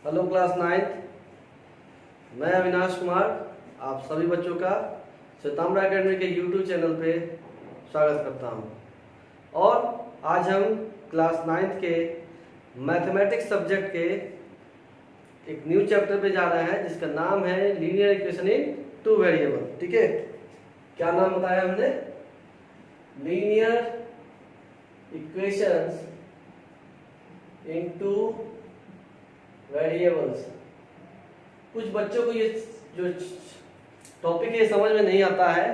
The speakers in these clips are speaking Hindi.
हेलो क्लास 9th, मैं अविनाश कुमार आप सभी बच्चों का श्वेताम्बरा एकेडमी के यूट्यूब चैनल पे स्वागत करता हूं। और आज हम क्लास 9th के मैथमेटिक्स सब्जेक्ट के एक न्यू चैप्टर पे जा रहे हैं जिसका नाम है linear equation in two variable. ठीक है, क्या नाम बताया हमने? लीनियर इक्वेशंस इन टू वेरिएबल्स। कुछ बच्चों को ये जो टॉपिक है समझ में नहीं आता है,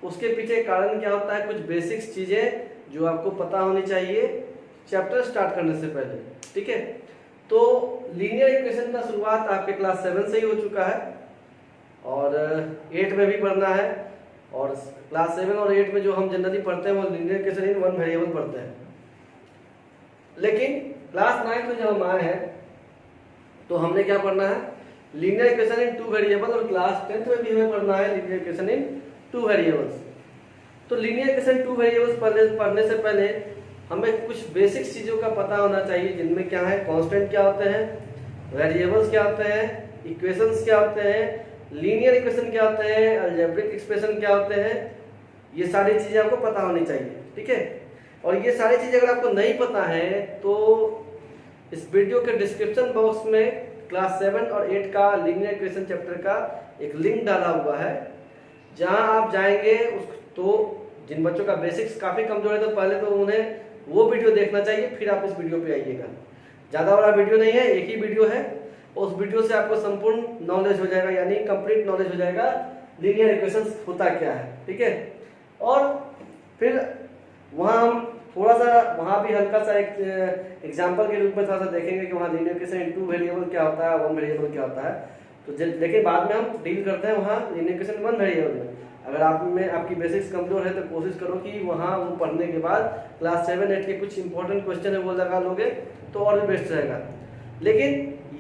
उसके पीछे कारण क्या होता है, कुछ बेसिक्स चीजें जो आपको पता होनी चाहिए चैप्टर स्टार्ट करने से पहले। ठीक है, तो लीनियर इक्वेशन का शुरुआत आपके क्लास 7 से ही हो चुका है और 8 में भी पढ़ना है। और क्लास 7 और 8 में जो हम जनरली पढ़ते हैं वो linear equation in one variable पढ़ते हैं। लेकिन क्लास 9 में जब हम आए हैं तो हमने क्या पढ़ना है, linear equation in two variable. और क्लास 10th में भी हमें पढ़ना है linear equation in two variables. तो लीनियर इक्वेशन टू वेरिएबल्स पढ़ने से पहले हमें कुछ बेसिक चीजों का पता होना चाहिए, जिनमें क्या है, कांस्टेंट क्या होते हैं, वेरिएबल्स क्या होते हैं, इक्वेशंस क्या होते हैं, लीनियर इक्वेशन क्या होते हैं, अलजेब्रिक एक्सप्रेशन क्या होते हैं। ये सारी चीजें आपको पता होनी चाहिए। ठीक है, और ये सारी चीजें अगर आपको नहीं पता है तो इस वीडियो के डिस्क्रिप्शन बॉक्स में क्लास 7 और 8 का लीनियर इक्वेशन चैप्टर का एक लिंक डाला हुआ है, जहां आप जाएंगे तो जिन बच्चों का बेसिक्स काफी कमजोर है तो पहले तो उन्हें वो वीडियो देखना चाहिए, फिर आप इस वीडियो पे आइएगा। ज्यादा बड़ा वीडियो नहीं है, एक ही वीडियो है। उस वीडियो से आपको संपूर्ण नॉलेज हो जाएगा, यानी कंप्लीट नॉलेज हो जाएगा लीनियर इक्वेशन होता क्या है। ठीक है, और फिर वहां हम थोड़ा सा वहां भी हल्का सा एक एग्जांपल के रूप में थोड़ा सा देखेंगे कि वहां linear equation in two variable क्या होता है, वन वेरिएबल क्या होता है। तो लेकिन बाद में हम डील करते हैं वहां लीनियर इक्वेशन वन वेरिएबल में। अगर आप में आपकी बेसिक्स कमजोर है तो कोशिश करो कि वहां वो पढ़ने के बाद क्लास 7-8 के कुछ इंपॉर्टेंट क्वेश्चन है वो लगा लोगे तो और भी बेस्ट रहेगा। लेकिन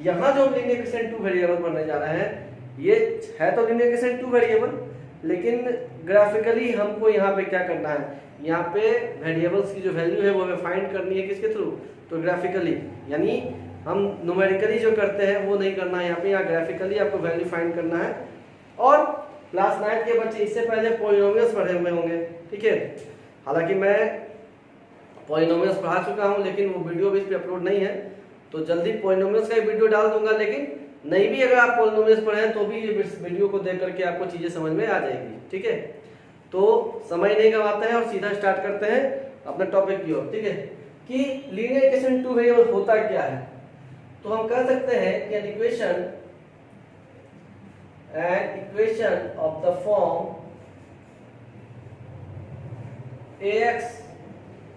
यहाँ जो लीनियर इक्वेशन टू वेरिएबल पढ़ने जा रहे हैं, ये है तो लीनियर इक्वेशन टू वेरिएबल, लेकिन ग्राफिकली हमको यहाँ पे क्या करना है, यहाँ पे वेरिएबल्स की जो वैल्यू है वो हमें फाइंड करनी है। किसके थ्रू? तो ग्राफिकली, यानी हम न्यूमेरिकली जो करते हैं वो नहीं करना है यहाँ पे, यहाँ ग्राफिकली आपको वैल्यू फाइंड करना है। और क्लास 9 के बच्चे इससे पहले पॉलिनोमियल्स पढ़े हुए होंगे। ठीक है, हालांकि मैं पॉलिनोमियल्स पढ़ा चुका हूँ लेकिन वो वीडियो भी इस पर अपलोड नहीं है, तो जल्दी पॉलिनोमियल्स का एक वीडियो डाल दूंगा। लेकिन नहीं भी अगर आप पॉलिनोमियल्स पढ़े हैं तो भी इस वीडियो को देख करके आपको चीजें समझ में आ जाएगी। ठीक है, तो समय नहीं गंवाते हैं और सीधा स्टार्ट करते हैं अपने टॉपिक की ओर। ठीक है, कि लीनियर इक्वेशन टू वेरिएबल होता क्या है। तो हम कह सकते हैं कि an equation of the form ax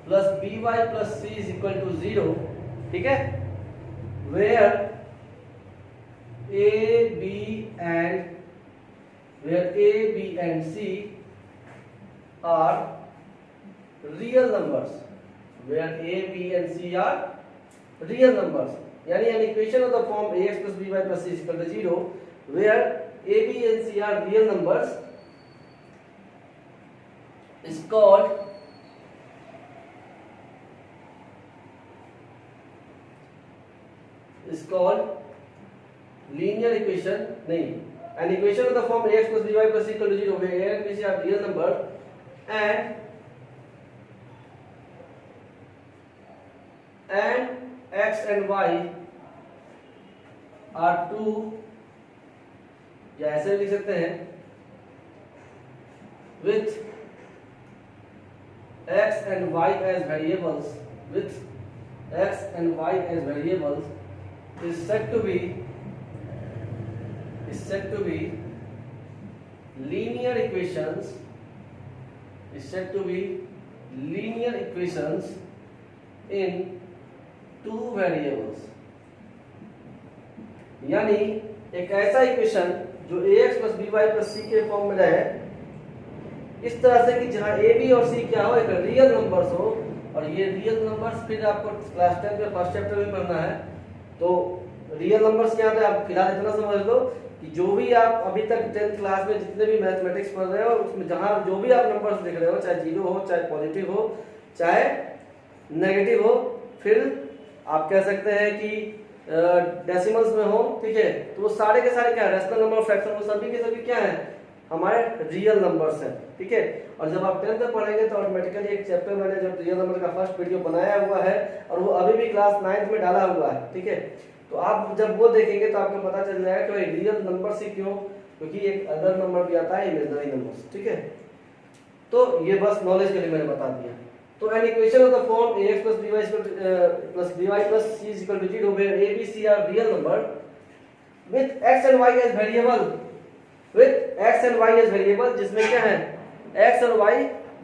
plus by plus c is equal to 0, ठीक है, where a b and c are real numbers, where a b and c are real numbers, यानी an equation of the form ax plus by plus c is equal to 0 where a b and c are real numbers is called linear equation, नहीं, an equation of the form ax plus by plus c equal to 0 where a and b are real numbers and x and y are two, या ऐसे लिख सकते हैं, with x and y as variables, is said to be linear equations in two variables। यानी एक ऐसा इक्वेशन जो ax plus by plus c के फॉर्म में रहे, इस तरह से कि जहां a b और c क्या हो, एक रियल नंबर्स हो। और ये रियल नंबर्स फिर आपको क्लास 10 के फर्स्ट चैप्टर में पढ़ना है। तो रियल नंबर्स क्या होता है, आप फिलहाल इतना समझ लो कि जो भी आप अभी तक 10th क्लास में जितने भी मैथमेटिक्स पढ़ रहे हो उसमें जहां जो भी आप नंबर्स देख रहे हो, चाहे जीरो हो, चाहे पॉजिटिव हो, चाहे नेगेटिव हो, फिर आप कह सकते हैं कि डेसिमल्स में हो, ठीक है, तो वो सारे के सारे क्या है, रैशनल नंबर और फ्रैक्शन, वो सभी के सभी क्या है, हमारे रियल नंबर्स हैं, ठीक है। और जब आप 10th में पढ़ेंगे तो ऑटोमेटिकली एक चैप्टर मैंने जो रियल नंबर का फर्स्ट वीडियो बनाया हुआ है और वो अभी भी क्लास 9th में डाला हुआ है, ठीक है। तो आप जब वो देखेंगे तो आपको पता चल जाएगा कि भाई रियल नंबर ही क्यों, क्योंकि एक अदर नंबर भी आता है इमेजिनरी नंबर्स, ठीक है। तो ये बस नॉलेज के लिए मैंने बता दिया। तो an equation of the form ax plus by plus c is equal to 0 where a b c are real number with x and y as variable, with x and y as variable, जिसमें क्या है x और y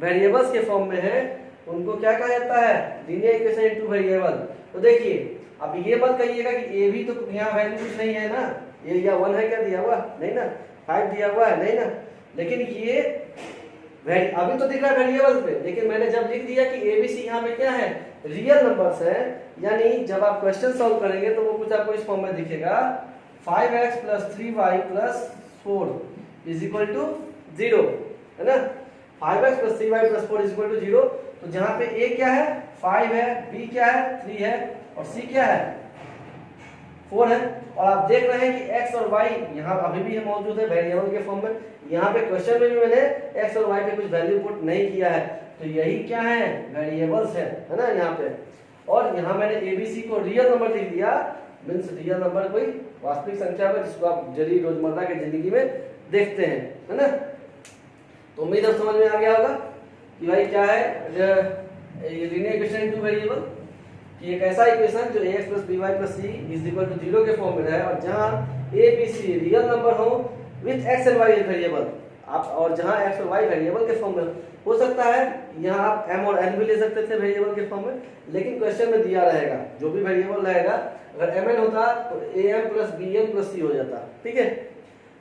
वेरिएबल्स के फॉर्म में है, उनको क्या कहा जाता है, लीनियर इक्वेशन इनटू वेरिएबल। तो देखिए अब ये मत कहिएगा कि a भी तो यहाँ वैल्यू कुछ नहीं है ना, ये या 1 है क्या दिया हुआ, नहीं ना, 5 दिया हुआ है, नहीं ना, लेकिन ये अभी तो दिख रहा है वेरिएबल पे, लेकिन मैंने जब लिख दिया कि एबीसी यहाँ पे क्या है, रियल नंबर्स है, यानी जब आप क्वेश्चन सॉल्व करेंगे तो वो कुछ आपको इस फॉर्म में दिखेगा 5x plus 3y plus 4 is equal to 0, है ना, 5x plus 3y plus 4 is equal to 0। तो जहाँ पे a क्या है 5 है, b क्या है 3 है और c क्या है 4 है। और आप देख रहे हैं कि x और y यहाँ अभी भी मौजूद है वेरिएबल के फॉर्म में, यहाँ पे क्वेश्चन में भी मैंने x और y पे कुछ वैल्यू पुट नहीं किया है, तो यही क्या है वेरिएबल्स है ना यहाँ पे। और यहाँ मैंने abc को रियल नंबर लिख दिया, मींस रियल नंबर कोई वास्तविक संख्या है जिसको आप डेली रोजमर्रा की जिंदगी में देखते हैं, है ना। तो उम्मीद अब समझ में आ गया होगा कि भाई क्या है लीनियर इक्वेशन इनटू वेरिएबल, कि एक ऐसा इक्वेशन जो ax plus by plus c is equal to 0 के फॉर्म में है और जहां a b c real number हो with x and y variable, आप और जहां x और y वेरिएबल के फॉर्म में हो सकता है, यहां आप m और n भी ले सकते थे वेरिएबल के फॉर्म में, लेकिन क्वेश्चन में दिया रहेगा जो भी वेरिएबल रहेगा, अगर mn होता तो am plus bn plus c हो जाता, ठीक है,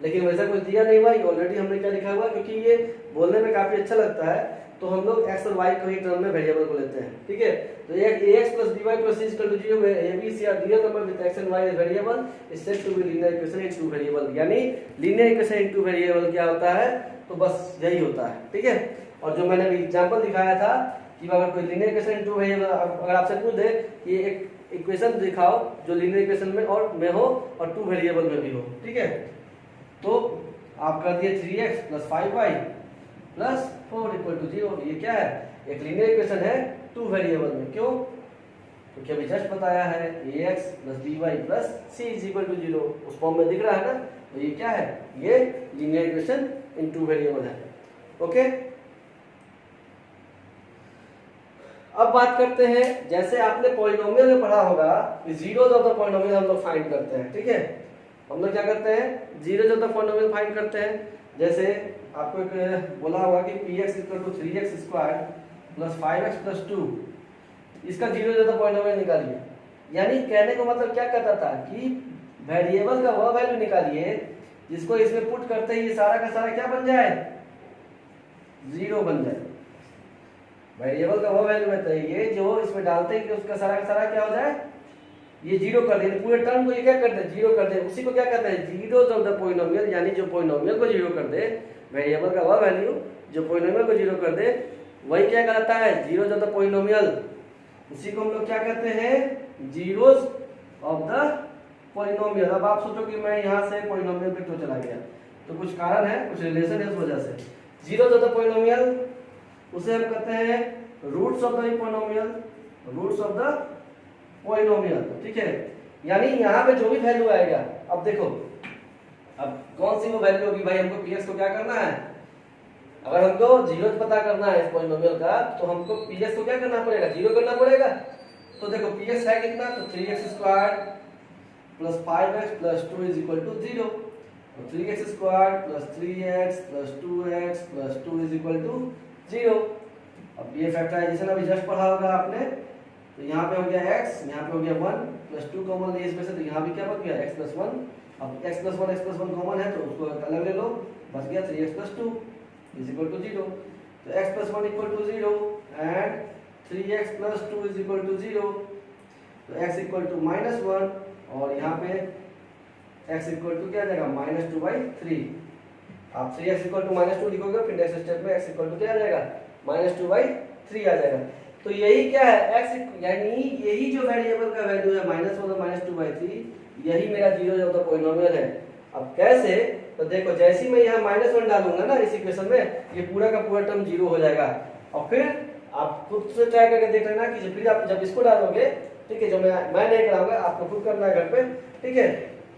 लेकिन वैसा कुछ दिया नहीं हुआ। ऑलरेडी हमने क्या लिखा हुआ, क्योंकि ये बोलने में काफी अच्छा लगता है तो हम लोग x और y को ही टर्म में वेरिएबल को लेते हैं, ठीक है। तो ax plus by plus c is equal to 0 where a b c are real number with x and y as variable is said to be linear equation into variable, यानी linear equation into variable क्या होता है, तो बस यही होता है, ठीक है। और जो मैंने अभी एग्जांपल दिखाया था कि अगर कोई linear equation into variable, अगर आपसे पूछ दे कि एक इक्वेशन दिखाओ जो linear equation में हो और 2 वेरिएबल में भी हो, ठीक है, तो आप कर दिए 3x plus 5y plus 4 equal to 0, ये क्या है, एक लीनियर इक्वेशन है 2 वेरिएबल में, क्यों, तो क्या अभी जस्ट बताया है ax plus by plus c is equal to 0, उस फॉर्म में दिख रहा है ना, तो ये क्या है, ये लीनियर इक्वेशन इन 2 वेरिएबल है, ओके। अब बात करते हैं, जैसे आपने पॉलिनोमियल में पढ़ा होगा कि जीरोस ऑफ द पॉलिनोमियल हम लोग फाइंड करते हैं, ठीक है, हम लोग क्या करते हैं, zeros of the polynomial find करते हैं। जैसे आपको एक बोला होगा कि px equal to 3x square plus 5x plus 2, इसका जीरो जो था पॉलिनोमियल निकालिए, यानी कहने का मतलब क्या कहता था कि वेरिएबल का वह वैल्यू निकालिए जिसको इसमें पुट करते ही ये सारा का सारा क्या बन जाए, जीरो बन जाए। वेरिएबल का वह वैल्यू बताइए जो इसमें डालते ही कि उसका सारा का सारा क्या हो जाए, ये जीरो कर दे, पूरे टर्म को ये क्या करते हैं, जीरो कर दे, उसी को क्या कहते हैं जीरोस ऑफ द पॉलिनोमियल, यानी जो पॉलिनोमियल को जीरो कर दे, वेरिएबल का वह वैल्यू जो पॉलिनोमियल को जीरो कर दे वही क्या कहलाता है, जीरोस ऑफ द पॉलिनोमियल। उसी को हम लोग क्या कहते हैं, जीरोस ऑफ द पॉलिनोमियल। अब आप सोचो कि मैं यहाँ से पॉलिनोमियल पे क्यों चला गया, तो कुछ कारण है, कुछ रिलेशन है, इस वजह से जीरोस ऑफ द पॉलिनोमियल उसे हम कहते हैं roots of the polynomial, roots of the polynomial, ठीक है, यानी यहाँ पे जो भी वैल्यू आएगा, अब देखो अब कौन सी वो वैल्यू होगी भाई, हमको px को क्या करना है, अगर हमको जीरो पता करना है इस पॉलिनोमियल का तो हमको px को क्या करना पड़ेगा, जीरो करना पड़ेगा। तो देखो px है कितना, तो 3x square plus 5x plus 2 is equal to 0, तो 3x square plus 3x plus 2x plus 2 is equal to 0। अब ये फैक्टराइजेशन अभी जस्ट पढ़ा होगा आपने, तो यहाँ पे हो गया x, यहाँ पे हो गया 1 प्लस 2 कॉमन ले इसमें से, तो यहाँ भी क्या बच गया x प्लस 1। अब x प्लस 1 कॉमन है तो उसको अलग ले लो, बच गया 3x plus 2 is equal to 0। तो x plus 1 equal to 0 and 3x plus 2 is equal to 0, तो x इक्वल टू -1 और यहाँ पे x इक्वल टू क्या आ जाएगा -2/3। आप 3x इक्वल टू -2 लिखोगे फिर नेक्स्ट स्टेप में x इक्वल टू क्या आ जाएगा -2/3 आ जाएगा। तो यही क्या है x, यानी यही जो वेरिएबल का वैल्यू है -1 -2/3, यही मेरा जीरो जो होता पॉलिनोमियल है। अब कैसे, तो देखो जैसे ही मैं यहाँ -1 डालूंगा ना इस इक्वेशन में, ये पूरा का पूरा टर्म जीरो हो जाएगा। और फिर आप खुद से ट्राई करके देख लेना कि फिर आप जब इसको डालोगे, ठीक है, जो मैं नहीं कराऊंगा, आपको खुद करना है घर पे, ठीक है,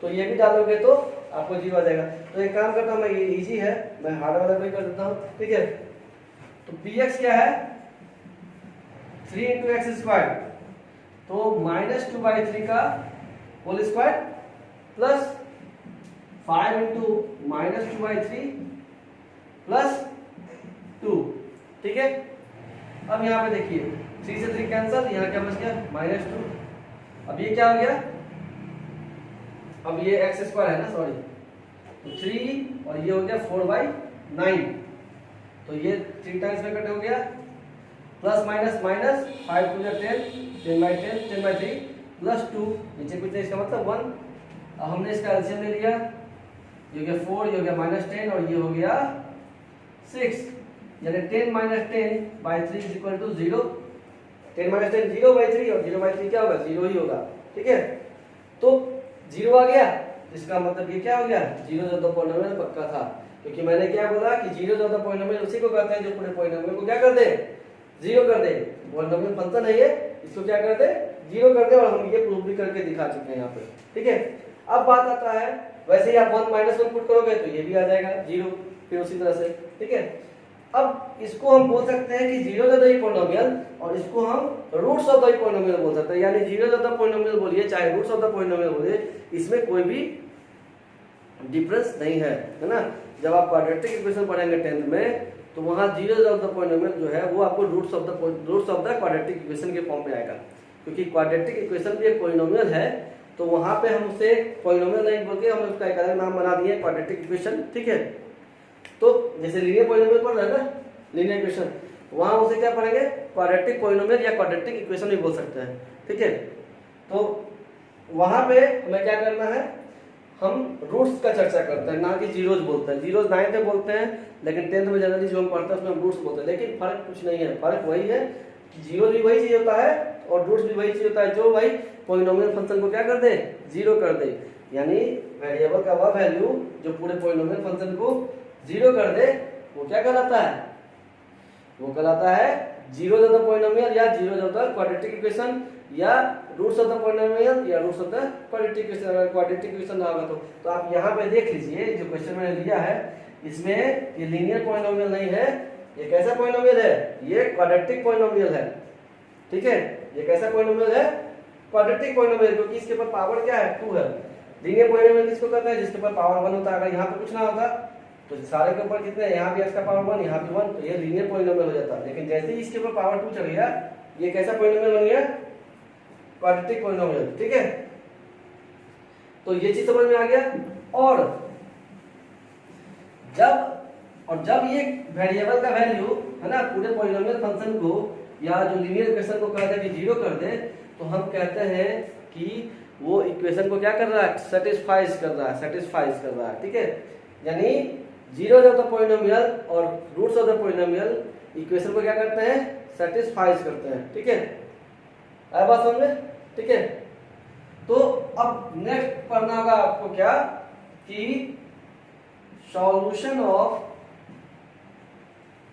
तो ये भी डालोगे तो आपको जीरो आ जाएगा। तो एक काम करता हूँ मैं, ये इजी है, मैं हार्ड वाला भी कर देता हूँ, ठीक है। तो px क्या है 3 × x², तो -2/3 का होल स्क्वायर प्लस 5 × -2/3 प्लस 2, ठीक है। अब यहाँ पे देखिए 3 से 3 कैंसल, यहाँ क्या बच गया -2। अब ये क्या हो गया, अब ये x² है ना, सॉरी, तो 3 और ये हो गया 4/9, तो ये 3 टाइम्स में कट हो गया, प्लस माइनस माइनस 5 × 10, 10/10, 10/3 प्लस 2, नीचे कुछ नहीं, इसका मतलब 1। अब हमने इसका एलसीएम ले लिया, ये हो गया 4, ये हो गया -10 और ये हो गया 6, यानी 10 - 10/3 = 0। 10 - 10 0/3 और 0/3 क्या होगा, 0 ही होगा, ठीक है। तो 0 आ गया, इसका मतलब ये क्या हो गया, 0 ज़्यादा पॉलिनोमियल पक्का था, क्योंकि मैंने क्या बोला कि 0 ज़्यादा पॉलिनोमियल उसी को कहते हैं जो पूरे पॉलिनोमियल को क्या कर दे, 0 कर दे। पॉलिनोमियल फंक्शन है ये, इसको क्या कर दे, 0 कर दे, और हम ये प्रूव भी करके दिखा चुके हैं यहाँ पे, ठीक है। अब बात आता है, वैसे ही आप 1 - 1 पुट करोगे तो ये भी आ जाएगा 0, फिर उसी तरह से, ठीक है। अब इसको हम बोल सकते हैं कि 0 ज़्यादा पॉलिनोमियल, और इसको हम रूट्स ऑफ द पॉलिनोमियल बोल सकते हैं, यानी 0 ज़्यादा पॉलिनोमियल बोलिए चाहे रूट्स ऑफ द पॉलिनोमियल बोलिए, इसमें कोई भी डिफरेंस नहीं है ना। जब आप क्वाड्रेटिक इक्वेशन पढ़ेंगे 10th में, तो वहाँ 0 ऑफ द पॉलिनोमियल जो है वो आपको roots of the quadratic equation के फॉर्म में आएगा, क्योंकि क्वाड्रेटिक इक्वेशन भी एक पॉलिनोमियल है, तो वहाँ पे हम उसे पॉलिनोमियल नहीं बोल के हम उसका एक अलग नाम बना दिए क्वाड्रेटिक इक्वेशन, ठीक है। तो जैसे लीनियर पॉलिनोमियल पढ़ रहे हैं ना, लीनियर इक्वेशन, वहाँ उसे क्या पढ़ेंगे, क्वाड्रेटिक पॉलिनोमियल या क्वाड्रेटिक इक्वेशन भी बोल सकते हैं, ठीक है। तो वहाँ पे हमें क्या करना है, हम रूट्स का चर्चा करते हैं, ना कि जीरोज बोलते हैं। जीरोज 9th में बोलते हैं, लेकिन 10th में जनरली जो हम पढ़ते हैं उसमें हम रूट्स बोलते हैं, लेकिन फर्क कुछ नहीं है, फर्क वही है कि जीरो भी वही चीज होता है और रूट्स भी वही चीज होता है जो भाई पॉलिनोमियल फंक्शन को क्या कर दे, 0 कर दे। यानी वेरिएबल का वह वैल्यू जो पूरे पॉलिनोमियल फंक्शन को 0 कर दे, वो क्या कहलाता है, वो कहलाता है 0 ज़्यादा पॉलिनोमियल या 0 ज़्यादा क्वाड्रेटिक इक्वेशन, या रूट्स ऑफ द पॉलिनोमियल या roots of the quadratic equation. अगर क्वाड्रेटिक इक्वेशन ना होगा तो आप यहाँ पे देख लीजिए, जो क्वेश्चन मैंने लिया है इसमें ये लीनियर पॉलिनोमियल नहीं है, ये कैसा पॉलिनोमियल है, ये क्वाड्रेटिक पॉलिनोमियल है, ठीक है। ये कैसा पॉलिनोमियल है, क्वाड्रेटिक पॉलिनोमियल, क्योंकि इसके ऊपर पावर क्या है, 2 है। लीनियर पॉलिनोमियल किसको कहते हैं, जिसके ऊपर पावर 1 होता है। अगर यहाँ पे कुछ ना होता तो सारे के ऊपर कितने, यहाँ भी x का पावर 1, यहाँ भी 1, तो ये लीनियर पॉलिनोमियल हो जाता है। लेकिन जैसे ही इसके ऊपर पावर 2 चढ़ गया, ये कैसा पॉलिनोमियल बन गया, क्वाड्रेटिक पॉलिनोमियल, ठीक है। तो ये चीज समझ में आ गया। और जब ये वेरिएबल का वैल्यू है ना पूरे पॉलिनोमियल फंक्शन को या जो लीनियर इक्वेशन को कहते हैं कि 0 कर दे, तो हम कहते हैं कि वो इक्वेशन को क्या कर रहा है, सेटिस्फाइज कर रहा है, ठीक है। यानी 0 ऑफ द पॉलिनोमियल और roots of the polynomial equation को क्या करते हैं, सेटिस्फाइज करते हैं, ठीक है। आया बात समझ में, ठीक है। तो अब नेक्स्ट पढ़ना होगा आपको क्या, कि solution of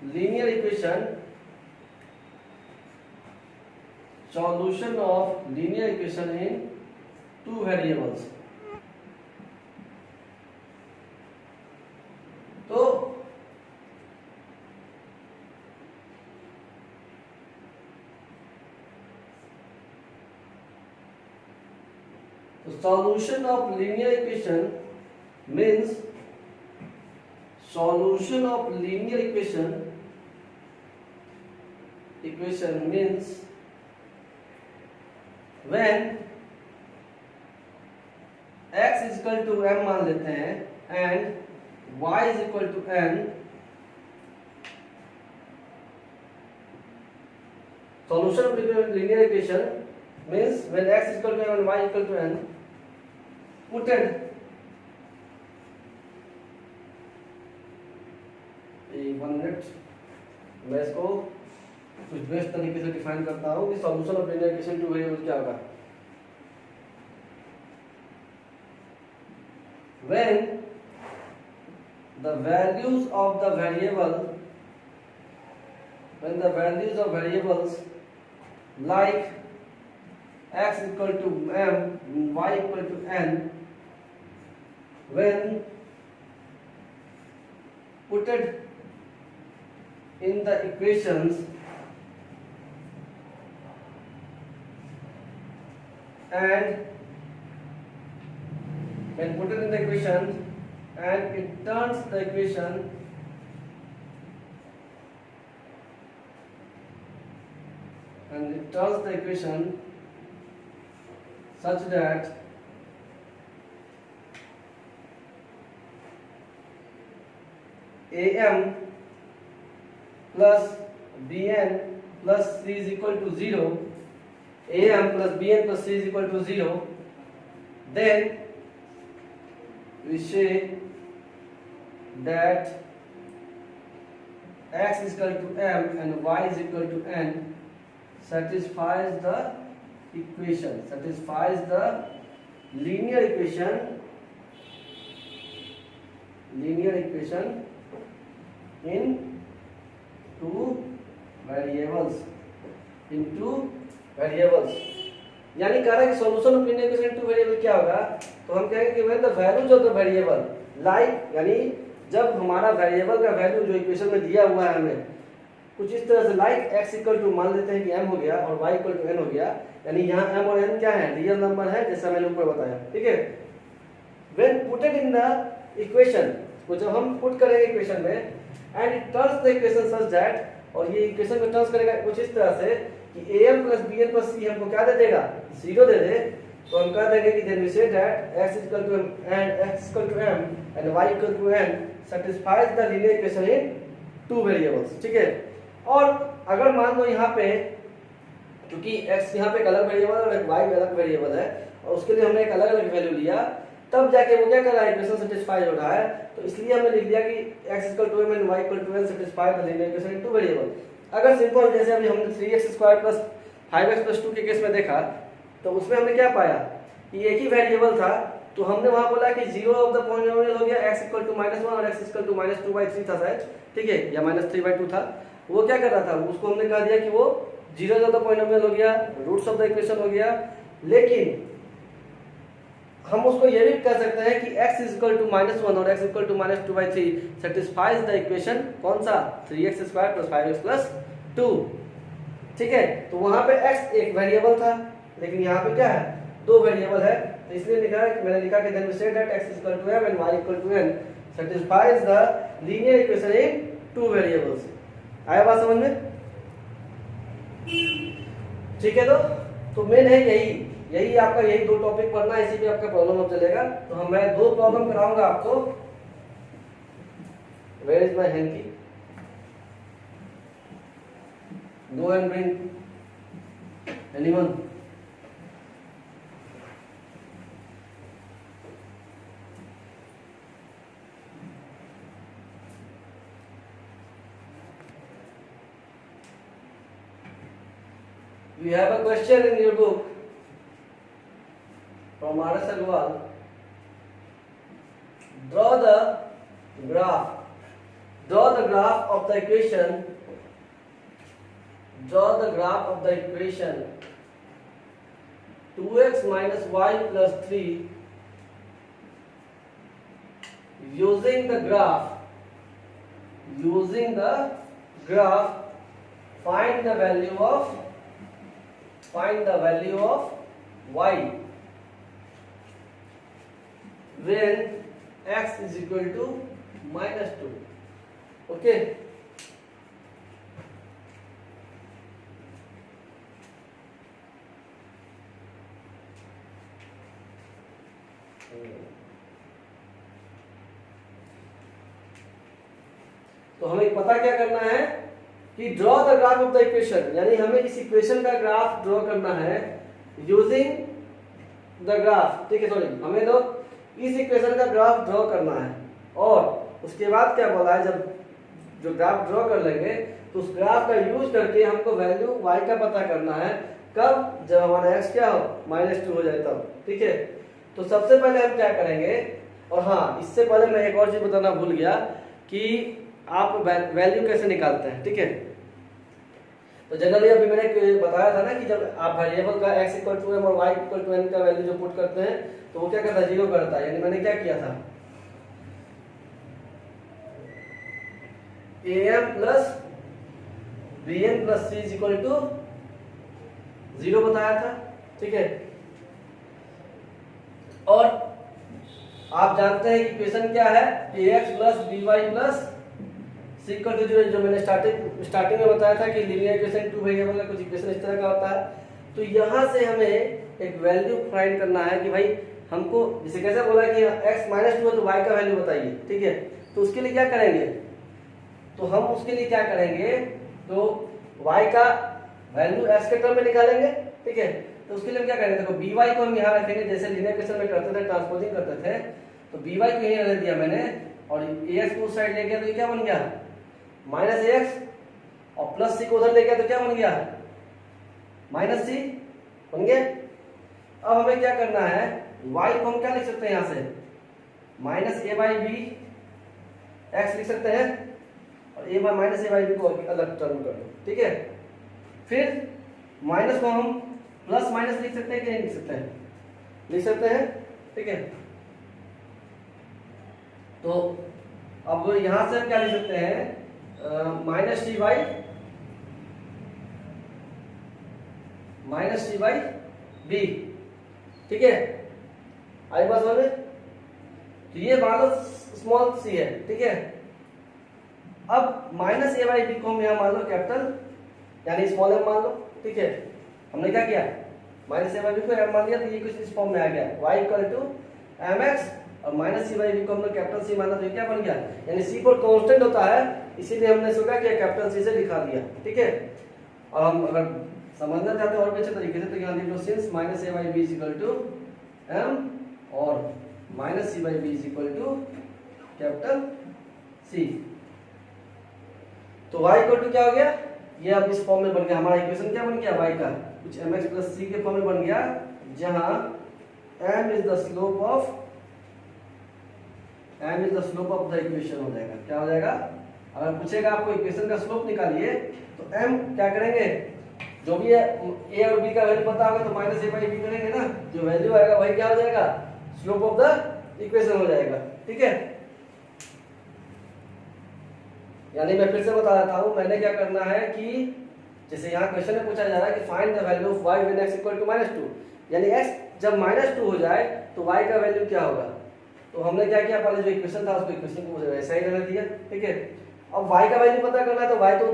linear equation, in 2 variables. तो solution of linear equation means means when x is equal to m मान लेते हैं and y is equal to n, solution of linear equation means when x is equal to m and y equal to n, puted एक 1 मिनट मैं इसको कुछ बेस्ट तरीके से डिफाइन करता हूँ कि solution of linear equation two variable क्या होगा। When the values of the variables like x equal to m, y equal to n, when put in the equations and when put it in the equation and it turns the equation such that am plus bn plus c is equal to 0, am plus bn plus c is equal to 0, then we say that x is equal to m and y is equal to n satisfies the linear equation in two variables यानी कह रहा है कि solution of linear equation two variable क्या होगा, तो हम कहेंगे कि when the values of the variable like, यानी जब हमारा वेरिएबल का वैल्यू जो इक्वेशन में दिया हुआ है हमें कुछ इस तरह से लाइक x इक्वल टू मान लेते हैं कि m हो गया और y इक्वल टू n हो गया, यानी यहाँ m और n क्या है, रियल नंबर है जैसा मैंने ऊपर बताया, ठीक है। When putted in the equation, को जब हम पुट करेंगे इक्वेशन में and it turns the equation such that, और ये इक्वेशन में टर्न्स करेगा कुछ इस तरह से कि am plus bn plus c हमको क्या दे देगा, 0 दे दे, तो हम कह देंगे कि then we say that x is equal to m and x is equal to m and y equal to n satisfies the linear equation in two variables, ठीक है। और अगर मान लो यहाँ पे क्योंकि x यहाँ पे एक अलग वेरिएबल और एक y अलग वेरिएबल है और उसके लिए हमने एक अलग अलग वैल्यू लिया, तब जाके वो क्या कर रहा है, इक्वेशन सेटिस्फाई हो रहा है, तो इसलिए हमने लिख दिया कि x equal to m and y equal to n satisfy the linear equation in two variable। अगर सिंपल जैसे अभी हमने 3x² plus 5x+ 2 के केस में देखा, तो उसमें हमने क्या पाया कि एक ही वेरिएबल था, तो हमने वहां बोला कि 0 ऑफ द पॉलिनोमियल हो गया x equal to -1 और x equal to -2/3 था शायद, ठीक है, या -3/2 था। वो क्या कर रहा था, उसको हमने कह दिया कि वो 0 ऑफ द पॉलिनोमियल हो गया, रूट्स ऑफ द इक्वेशन हो गया, लेकिन हम उसको ये भी कह सकते हैं कि x is equal to -1 और x equal to -2/3 satisfies the equation कौन सा, 3x² plus 5x plus 2, ठीक है। तो वहां पे x एक वेरिएबल था, लेकिन यहाँ पे क्या है, दो वेरिएबल है, तो इसलिए लिखा है, मैंने लिखा कि then we say that x is equal to m and y equal to n satisfies the linear equation in two variables। आया बात समझ में, ठीक है। तो मेन है यही आपका यही दो टॉपिक पढ़ना है, इसी पे आपका प्रॉब्लम अब चलेगा। तो मैं दो प्रॉब्लम कराऊंगा आपको। Where is my hanky, go and bring anyone. We have a question in your book from R.S. Agarwal. Draw the graph of the equation. Draw the graph of the equation 2x minus y plus 3 using the graph. Find the value of y when x is equal to -2. Okay, तो हमें पता क्या करना है कि draw the graph of the equation, यानी हमें इस इक्वेशन का ग्राफ ड्रॉ करना है यूजिंग द ग्राफ, ठीक है, सॉरी, हमें तो इस इक्वेशन का ग्राफ ड्रॉ करना है। और उसके बाद क्या बोला है, जब जो ग्राफ ड्रॉ कर लेंगे तो उस ग्राफ का यूज करके हमको वैल्यू y का पता करना है, कब? जब हमारा x क्या हो, -2 हो जाए तब। ठीक है, तो सबसे पहले हम क्या करेंगे, और हाँ इससे पहले मैं एक और चीज बताना भूल गया कि आप वैल्यू कैसे निकालते हैं। ठीक है, तो जनरली अभी मैंने बताया था ना कि जब आप वेरिएबल का x = m और y = n का वैल्यू जो पुट करते हैं तो वो क्या करता है, 0 करता है। यानी मैंने क्या किया था, am + bn + c = 0 बताया था। ठीक है, और आप जानते हैं कि इक्वेशन क्या है, ax + by + c = 0, जो मैंने स्टार्टिंग में बताया था कि लीनियर इक्वेशन 2 वेरिएबल का कुछ इक्वेशन इस तरह का होता है। तो यहाँ से हमें एक वैल्यू फाइंड करना है कि भाई हमको, जैसे कैसे बोला कि x - 2 है तो y का वैल्यू बताइए। ठीक है, तो उसके लिए क्या करेंगे, तो हम उसके लिए क्या करेंगे, तो y का वैल्यू x के टर्म में निकालेंगे। ठीक है, तो उसके लिए हम क्या करेंगे, देखो by को हम यहाँ रखेंगे, जैसे लीनियर इक्वेशन में करते थे, ट्रांसपोजिंग करते थे, तो by को यहीं रख दिया मैंने, और ax को उस साइड ले गया तो ये क्या बन गया, -ax, और +c को उधर ले गया तो क्या बन गया, -c बन गया। अब हमें क्या करना है, y को हम क्या लिख सकते हैं, यहाँ से -a/b x लिख सकते हैं, और -a/b को अलग टर्म कर दो। ठीक है, फिर माइनस को हम प्लस माइनस लिख सकते हैं कि नहीं लिख सकते हैं, लिख सकते हैं। ठीक है, तो अब यहां से हम क्या लिख सकते हैं, -c/b। ठीक है, आई बात समझ में, तो ये मान लो स्मॉल c है। ठीक है, अब -a/b को हम यहाँ मान लो कैपिटल यानी स्मॉल m मान लो। ठीक है, हमने क्या किया, -a/b को m मान लिया, तो ये कुछ इस फॉर्म में आ गया, y = mx, और -c/b को हमने कैपिटल C माना, तो ये क्या बन गया, यानी c पर कांस्टेंट होता है, इसीलिए हमने सोचा कि कैपिटल C से लिखा दिया। ठीक है, और हम अगर समझना चाहते हैं और भी अच्छे तरीके से तो यहाँ लिख लो, सिंस -a/b = m और -c/b = C, तो y = क्या हो गया, ये अब इस फॉर्म में बन गया, हमारा इक्वेशन क्या बन गया, y का कुछ mx + c के फॉर्म में बन गया, जहां m is the slope of the equation हो जाएगा। क्या हो जाएगा, अगर पूछेगा आपको इक्वेशन का स्लोप निकालिए तो m क्या करेंगे, जो भी है a और b का वैल्यू पता होगा तो -a/b करेंगे ना, जो वैल्यू आएगा वही क्या हो जाएगा, स्लोप ऑफ द इक्वेशन हो जाएगा। ठीक है, यानी मैं फिर से बता देता हूं, मैंने क्या करना है कि जैसे यहाँ क्वेश्चन में पूछा जा रहा है कि find the value of y when x = -2, यानी x जब -2 हो जाए तो y का वैल्यू क्या होगा। तो हमने क्या किया, पहले जो इक्वेशन था उसको इक्वेशन को वैसा ही रहने दिया। ठीक है, अब y का वैल्यू पता करना है तो y तो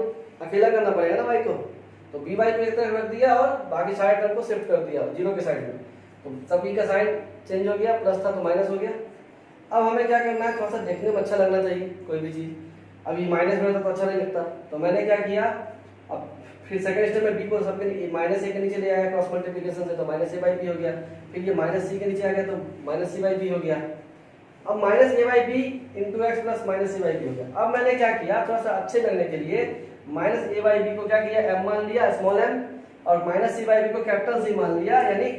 अकेला करना पड़ेगा ना y को, तो by को एक तरफ रख दिया और बाकी सारे टर्म को शिफ्ट कर दिया 0 के साइड में, तो सभी का साइन चेंज हो गया, प्लस था तो माइनस हो गया। अब हमें क्या करना है, थोड़ा सा देखने में अच्छा लगना चाहिए कोई भी चीज, अभी माइनस में तो अच्छा नहीं लगता, तो मैंने क्या किया, अब फिर सेकंड स्टेप में b को सबके -a के नीचे ले आया क्रॉस मल्टीप्लिकेशन से, तो -a/b हो गया, फिर ये -c के नीचे आ गया तो -c/b हो गया, अब -a/b × x + -c/b हो गया। अब मैंने क्या किया, थोड़ा सा अच्छे लगने के लिए -a/b को क्या किया, m मान लिया, स्मॉल m, और -c/b को कैपिटल C मान लिया, यानी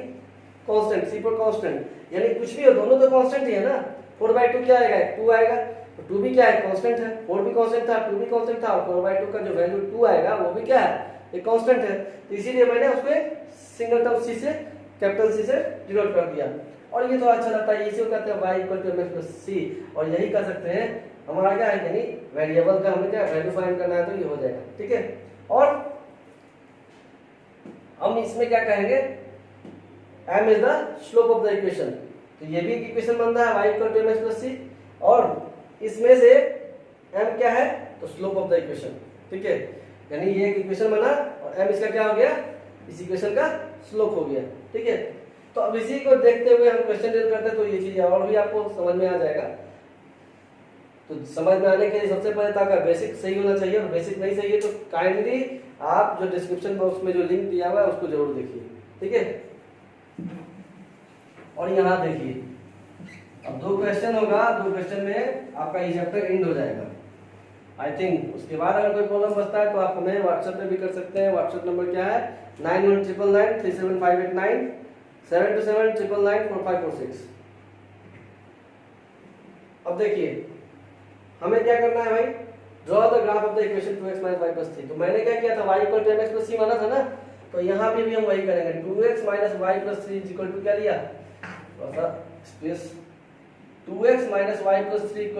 कांस्टेंट, c पर कांस्टेंट, यानी कुछ भी हो दोनों तो कांस्टेंट ही है ना। 4/2 क्या आएगा, 2 आएगा, तो 2 भी क्या है, कांस्टेंट है, 4 भी कांस्टेंट था, 2 भी कांस्टेंट था, और 4/2 का जो वैल्यू 2 आएगा वो भी क्या है, एक कांस्टेंट है, तो इसीलिए मैंने उसको सिंगल टर्म c से कैपिटल C से डिनोट कर दिया। और ये तो अच्छा लगता है, इसी को कहते हैं y = mx + c, और यही कर सकते हैं हमारा क्या है, यानी वेरिएबल का हमें क्या वैल्यू फाइंड करना है तो ये हो जाएगा। ठीक है, और हम इसमें क्या कहेंगे, m is the slope of the equation, तो ये भी एक इक्वेशन बन रहा है y = mx + c, और इसमें से m क्या है, तो स्लोप ऑफ द इक्वेशन। ठीक है, यानी ये एक इक्वेशन बना और m इसका क्या हो गया, इस इक्वेशन का स्लोप हो गया। ठीक है, तो अब इसी को देखते हुए हम क्वेश्चन डील करते हैं, तो ये चीज और भी आपको समझ में आ जाएगा। तो समझ में आने के लिए सबसे पहले आपका बेसिक सही होना चाहिए, और बेसिक नहीं सही है तो काइंडली आप जो डिस्क्रिप्शन बॉक्स में जो लिंक दिया हुआ है उसको जरूर देखिए। ठीक है, और यहाँ देखिए, अब 2 क्वेश्चन होगा, 2 क्वेश्चन में आपका ये चैप्टर एंड हो जाएगा। I think. उसके बाद अगर कोई प्रॉब्लम बचता है तो आप हमें व्हाट्सएप पे भी कर सकते हैं। व्हाट्सएप नंबर क्या है 9199937589 7279994546। अब देखिए हमें क्या करना है भाई, draw the graph of the equation 2x - y + 3। तो मैंने क्या किया था y = mx + c माना था ना, तो यहाँ पे भी हम वही करेंगे। 2x - y + 3 = क्या लिया, थोड़ा स्पेस, 2x - y + 3 =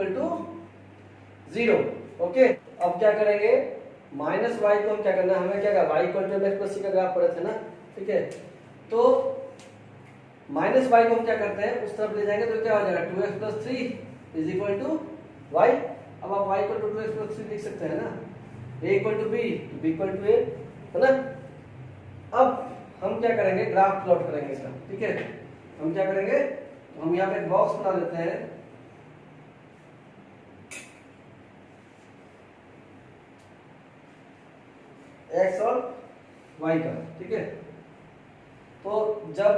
0। ओके, अब क्या करेंगे, माइनस y को हम क्या करना है, हमें क्या कहा y = mx + c का ग्राफ पढ़े थे ना, ठीक है। तो माइनस y को हम क्या करते हैं, उस तरफ ले जाएंगे तो क्या हो जाएगा 2x + 3 = y। अब आप y = 2x + 3 लिख सकते हैं ना, a = b तो b = a, है ना। अब हम क्या करेंगे, ग्राफ प्लॉट करेंगे इसका, ठीक है। हम क्या करेंगे, तो हम यहाँ पे एक बॉक्स बना लेते हैं, x और y का, ठीक है। तो जब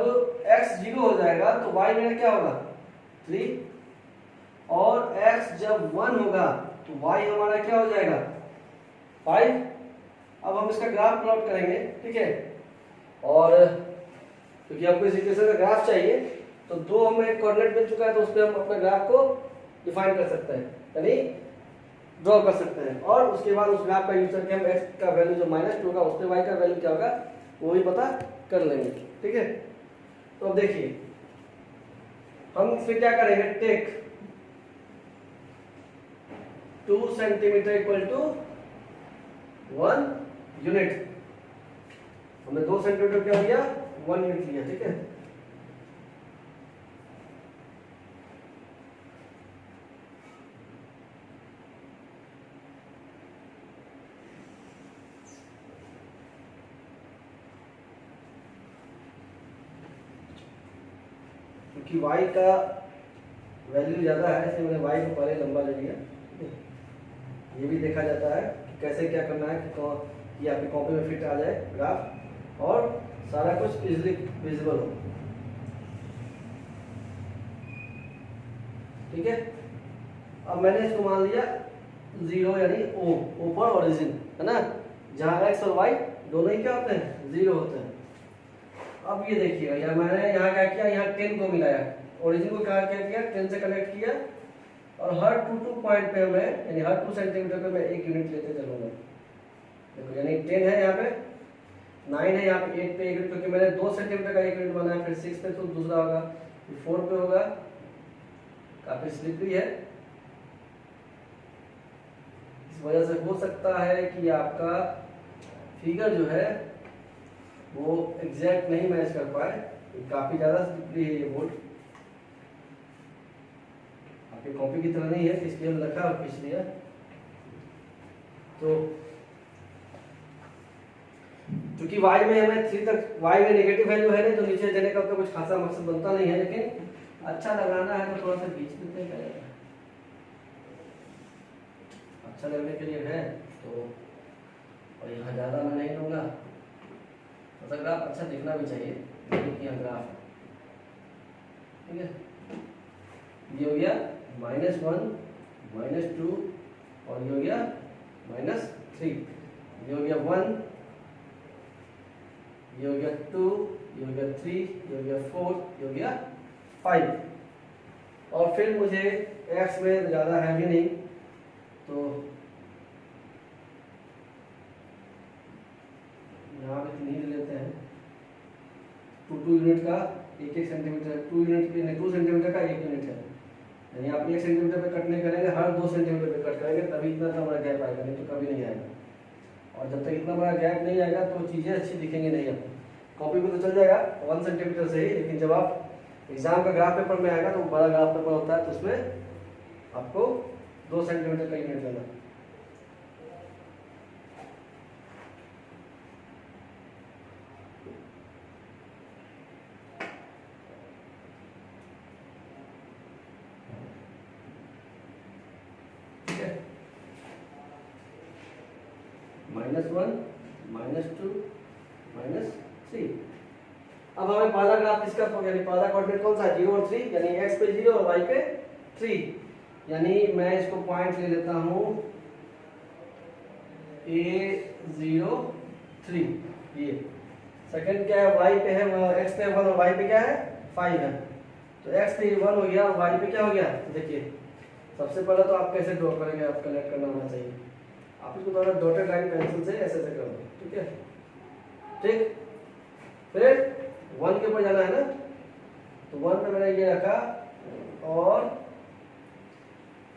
x 0 हो जाएगा तो y मेरा क्या होगा 3, और x जब 1 होगा तो y हमारा क्या हो जाएगा 5। अब हम इसका ग्राफ प्लॉट करेंगे, ठीक है। और क्योंकि आपको इस इक्वेशन का ग्राफ चाहिए, तो दो हमें कोऑर्डिनेट मिल चुका है, तो उस पर हम अपने ग्राफ को डिफाइन कर सकते हैं, यानी ड्रॉ कर सकते हैं। और उसके बाद उस ग्राफ का यूज करके हम x का वैल्यू जो -2 होगा उस पे y का वैल्यू क्या होगा वो भी पता कर लेंगे, ठीक है। तो अब देखिए हम फिर क्या करेंगे, टेक 2 सेंटीमीटर = 1 यूनिट। हमने 2 सेंटीमीटर क्या लिया 1 यूनिट लिया, ठीक है। क्योंकि y का वैल्यू ज्यादा है इसलिए मैंने y को पहले लंबा ले लिया। ये भी देखा जाता है कि कैसे क्या करना है कि आपकी कॉपी में फिट आ जाए ग्राफ और सारा कुछ इजीली विजिबल हो, ठीक है। अब मैंने इसको मान लिया 0 यानी O पर ओरिजिन, है ना, जहाँ x और y दोनों ही क्या होते हैं 0 होते हैं। अब ये देखिएगा यार, मैंने यहाँ क्या किया, यहाँ 10 को मिलाया, ओरिजिन को क्या किया 10 से कनेक्ट किया, और हर 2 पॉइंट पे मैं यानी हर 2 सेंटीमीटर पे मैं 1 यूनिट लेते चलूंगा। देखो यानी 10 है यहाँ पे, 9 है यहाँ पे, 8 पे 1 यूनिट, क्योंकि मैंने 2 सेंटीमीटर का 1 यूनिट बनाया, फिर 6 पे तो दूसरा होगा, फिर 4 पे होगा, काफी स्लिपरी है। इस वजह से हो सकता है कि आपका फिगर जो है वो एग्जैक्ट नहीं मैच कर पाए, काफी ज्यादा स्लिपरी है ये बोर्ड, आपकी कॉपी की तरह नहीं है, इसलिए हमने रखा और खींच लिया। तो क्योंकि y में हमें 3 तक, y में नेगेटिव वैल्यू है नहीं, तो नीचे देने का तो कुछ खासा मकसद बनता नहीं है, लेकिन अच्छा लगाना है तो थोड़ा सा खींच देते हैं, क्या जाएगा, अच्छा लगने के लिए है तो। और यहाँ ज़्यादा मैं नहीं लूँगा, तो ग्राफ अच्छा दिखना भी चाहिए, देखिए ग्राफ, ठीक है। ये हो गया -1 -2 और ये हो गया -3, ये हो गया 1, ये हो गया 2, ये हो गया 3, ये हो गया 4, ये हो गया 5। और फिर मुझे x में ज़्यादा है भी नहीं, तो यहाँ पे 3 लेते हैं, 2 यूनिट का 1 सेंटीमीटर, 2 यूनिट के 2 सेंटीमीटर का 1 यूनिट है, यानी आप 1 सेंटीमीटर पे कट नहीं करेंगे, हर 2 सेंटीमीटर पे कट करेंगे, तभी इतना बड़ा गैप आएगा, नहीं तो कभी नहीं आएगा। और जब तक इतना बड़ा गैप नहीं आएगा तो चीज़ें अच्छी दिखेंगी नहीं। आपको कॉपी में तो चल जाएगा 1 सेंटीमीटर से ही, लेकिन जब आप एग्जाम का ग्राफ पेपर में आएगा तो बड़ा ग्राफ पेपर होता है, तो उसमें आपको 2 सेंटीमीटर का यूनिट लेना। -1 -2 -3। अब हमें पहला ग्राफ किसका, यानी पहला कोऑर्डिनेट कौन सा है 0 और 3, यानी x पे 0 और y पे 3, यानी मैं इसको पॉइंट ले लेता हूँ A03 ये। सेकंड क्या है, y पे है, x पे 1 और y पे क्या है 5 है। तो x पे 1 हो गया और y पे क्या हो गया, देखिए सबसे पहले तो आप कैसे ड्रॉ करेंगे, आप कनेक्ट करना होना चाहिए। आप इसको थोड़ा डॉटेड लाइन पेंसिल से ऐसे ऐसे कर दो, ठीक है। ठीक, फिर 1 के ऊपर जाना है ना, तो 1 पे मैंने ये रखा और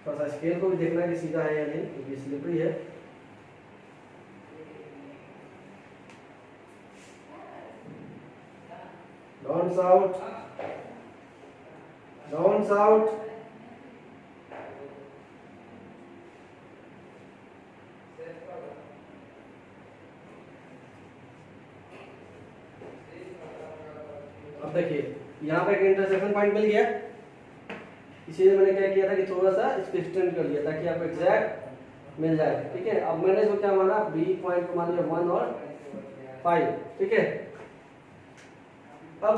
थोड़ा सा स्केल को भी देखना है कि सीधा है या नहीं, क्योंकि स्लिपरी है। Don't shout, don't shout. अब देखिए यहाँ पे एक इंटरसेक्शन पॉइंट मिल गया, इसीलिए मैंने क्या किया था कि थोड़ा सा इसको एक्सटेंड कर लिया ताकि आपको एग्जैक्ट मिल जाए, ठीक है। अब मैंने इसको क्या माना, बी पॉइंट को मान लिया 1 और 5, ठीक है। अब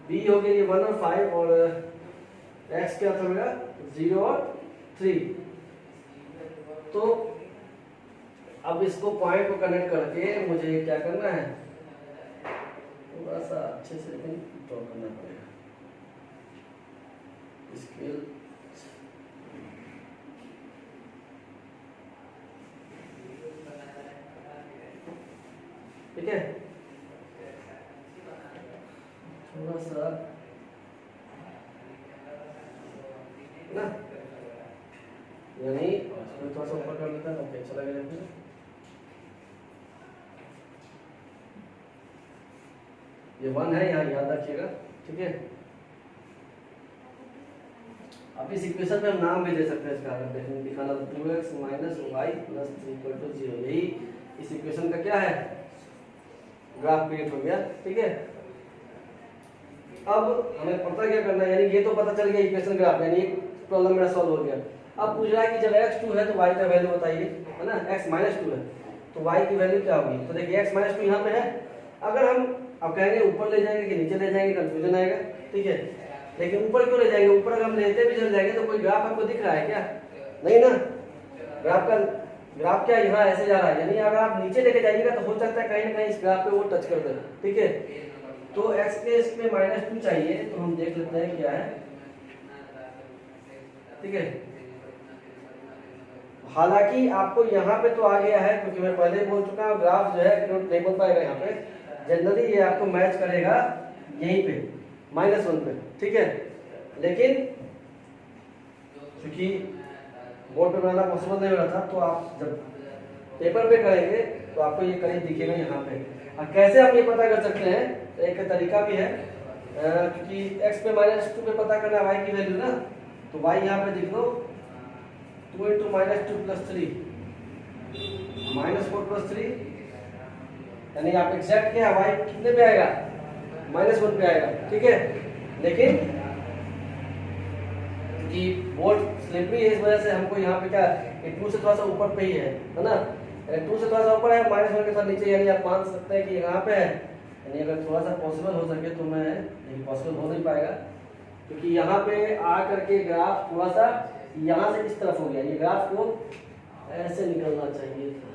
बी हो गया ये 1 और 5 और एक्स क्या था मेरा 0 और 3। तो अब इसको पॉइंट को कनेक्ट करके मुझे क्या करना है, थोड़ा सा अच्छे से ड्रॉ करना पड़ेगा स्केल। ठीक है, थोड़ा सा ना, यानी थोड़ा सा ऊपर कर लेता है तो अच्छा लगेगा। फिर ये 1 है, यहाँ याद रखिएगा, ठीक है। अब इस इक्वेशन में हम नाम भी दे सकते हैं इसका, अगर दिखाना तो 2x - y + 3 = 0, यही इस इक्वेशन का क्या है, ग्राफ क्रिएट हो गया, ठीक है। अब हमें पता क्या करना है, यानी ये तो पता चल गया इक्वेशन ग्राफ, यानी प्रॉब्लम मेरा सॉल्व हो गया। अब पूछ रहा है कि जब x 2 है तो y का वैल्यू बताइए, है ना। x - 2 है तो y की वैल्यू क्या होगी, तो देखिए x - 2 यहाँ पे है। अगर हम अब कहेंगे ऊपर ले जाएंगे कि नीचे ले जाएंगे, कंफ्यूजन आएगा, ठीक है। लेकिन ऊपर क्यों ले जाएंगे, ऊपर अगर हम लेते भी चल जाएंगे तो कोई ग्राफ आपको दिख रहा है क्या, नहीं ना। ग्राफ क्या यहाँ ऐसे जा रहा है, यानी अगर आप नीचे लेके जाइएगा तो हो सकता है कहीं ना कहीं इस ग्राफ पे वो टच कर दे, ठीक है। तो x के इसमें -2 चाहिए, तो हम देख लेते हैं क्या है, ठीक है। हालांकि आपको यहाँ पे तो आ गया है, क्योंकि मैं पहले ही बोल चुका हूँ ग्राफ जो है नहीं बोल पाएगा यहाँ पे, जनरली ये आपको मैच करेगा यहीं पे -1 पे, ठीक है। लेकिन क्योंकि बोर्ड पे बनाना पॉसिबल नहीं हो रहा था, तो आप जब पेपर पे करेंगे तो आपको ये कहीं दिखेगा यहाँ पे। और कैसे आप ये पता कर सकते हैं, तो एक तरीका भी है, क्योंकि x पे -2 पे पता करना है y की वैल्यू ना, तो y यहाँ पे लिख लो 2 × -2 + 3 -4 + 3, यानी आप एग्जैक्ट क्या y कितने पे आएगा, -1 पे आएगा, ठीक है। लेकिन कि बोर्ड स्लिपरी है, इस वजह से हमको यहाँ पे क्या 2 से थोड़ा सा ऊपर पे ही है ना, 2 से थोड़ा सा ऊपर है, -1 के साथ नीचे, यानी आप मान सकते हैं कि यहाँ पे है। यानी अगर थोड़ा सा पॉसिबल हो सके तो मैं, लेकिन पॉसिबल हो नहीं पाएगा क्योंकि यहाँ पे आ करके ग्राफ थोड़ा सा यहाँ से इस तरफ हो गया, ये ग्राफ को ऐसे निकलना चाहिए था।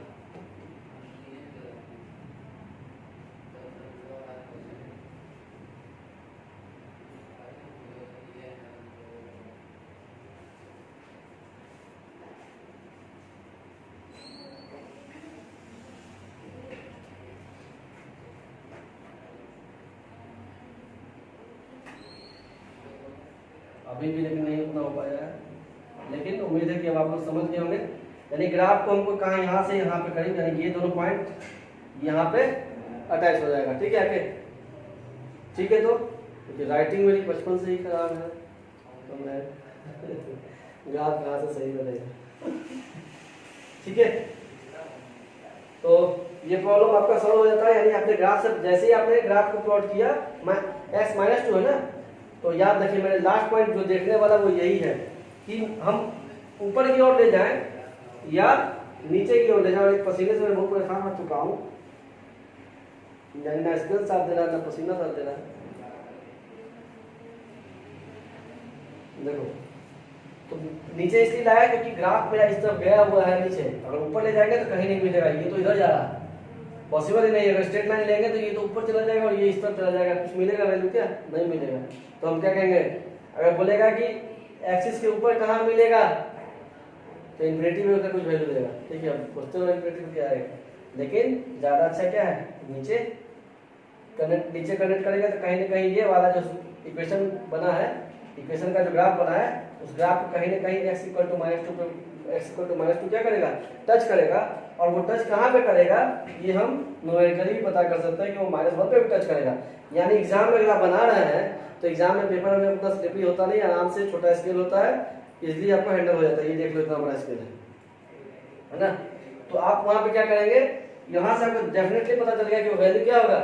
अभी भी लेकिन नहीं उतना हो पाया है, लेकिन उम्मीद है कि अब आप लोग समझ गए होंगे। यानी ग्राफ को हमको कहाँ, यहाँ से यहाँ पे करीब, यानी ये दोनों पॉइंट यहाँ पे अटैच हो जाएगा, ठीक है आके, ठीक है। तो क्योंकि राइटिंग मेरी बचपन से ही खराब है, तो मैं ग्राफ कहाँ से सही बनेगा, ठीक है। तो ये प्रॉब्लम आपका सॉल्व हो जाता है, यानी आपने ग्राफ से, जैसे ही आपने ग्राफ को प्लॉट किया, x - 2 है ना, तो याद रखिए मेरे लास्ट पॉइंट जो देखने वाला वो यही है कि हम ऊपर की ओर ले जाएं या नीचे की ओर ले जाएं। पसीने से मैं बहुत परेशान हो चुका हूँ, ना स्किल साथ दे रहा ना पसीना साथ दे रहा है। देखो तो नीचे इसलिए लाया क्योंकि ग्राफ मेरा इस तरफ गया हुआ है नीचे, अगर ऊपर ले जाएंगे तो कहीं नहीं मिलेगा, ये तो इधर जा रहा है, पॉसिबल ही नहीं है। अगर स्ट्रेट लाइन लेंगे तो ये तो ऊपर चला जाएगा और ये इस तरफ चला जाएगा, कुछ मिलेगा वैल्यू क्या? नहीं मिलेगा। तो हम क्या कहेंगे, अगर बोलेगा कि एक्सिस के ऊपर कहाँ मिलेगा तो इन्फिनिटी में उसका कुछ वैल्यू देगा, ठीक है। अब क्वेश्चन और इन्फिनिटी क्या आएगा, लेकिन ज्यादा अच्छा क्या है, नीचे कनेक्ट करेगा तो कहीं ना कहीं ये वाला जो इक्वेशन बना है, इक्वेशन का जो ग्राफ बना है, उस ग्राफ को कहीं ना कहीं x = -2 पे x = -2 क्या करेगा, टच करेगा। और वो टच कहाँ पे करेगा ये हम न्यूमेरिकली भी पता कर सकते हैं कि वो -1 पे भी टच करेगा। यानी एग्जाम में अगर आप बना रहे हैं तो एग्जाम में पेपर में उतना स्लिपी होता नहीं, आराम से छोटा स्केल होता है, इसलिए आपको हैंडल हो जाता है। ये देख लो इतना बड़ा स्केल है ना। तो आप वहां पे क्या करेंगे, यहाँ से आपको डेफिनेटली पता चल गया कि वो वैल्यू क्या होगा,